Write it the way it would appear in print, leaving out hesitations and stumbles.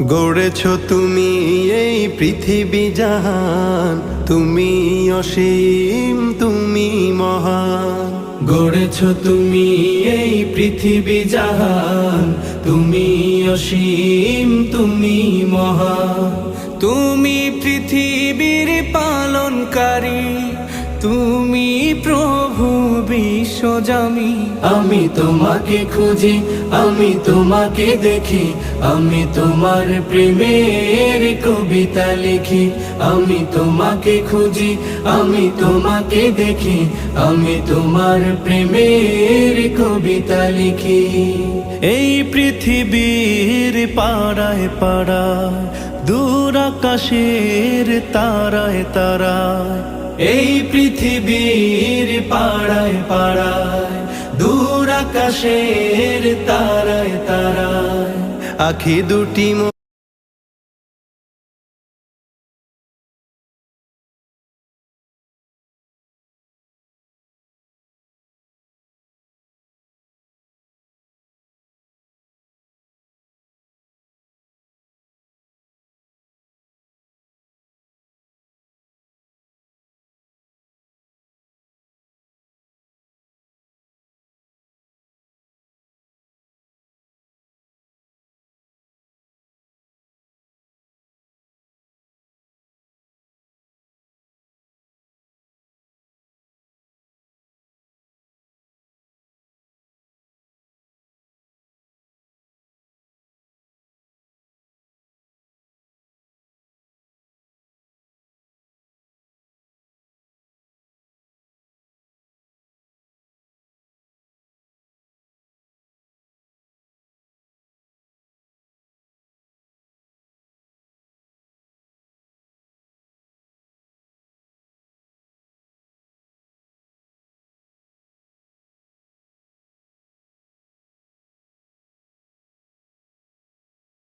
গড়েছ তুমি এই পৃথিবী জাহান, তুমি অসীম তুমি মহান। গড়েছ তুমি এই পৃথিবী জাহান, তুমি অসীম তুমি মহান। তুমি পৃথিবীর পালনকারী, তুমি প্রভু বিশ্বজামি। আমি তোমাকে খুঁজি, আমি তোমাকে দেখি, আমি তোমার প্রেমের কবিতা লিখি। আমি তোমাকে খুঁজি, আমি তোমাকে দেখি, আমি তোমার প্রেমের কবিতা লিখি। এই পৃথিবীর পাড়ায় পাড়ায়, দূর আকাশের তারায় তারায়, এই পৃথিবীর পাড়ায় পাড়ায়, দূর আকাশের তারায় তারায়, আখি দুটি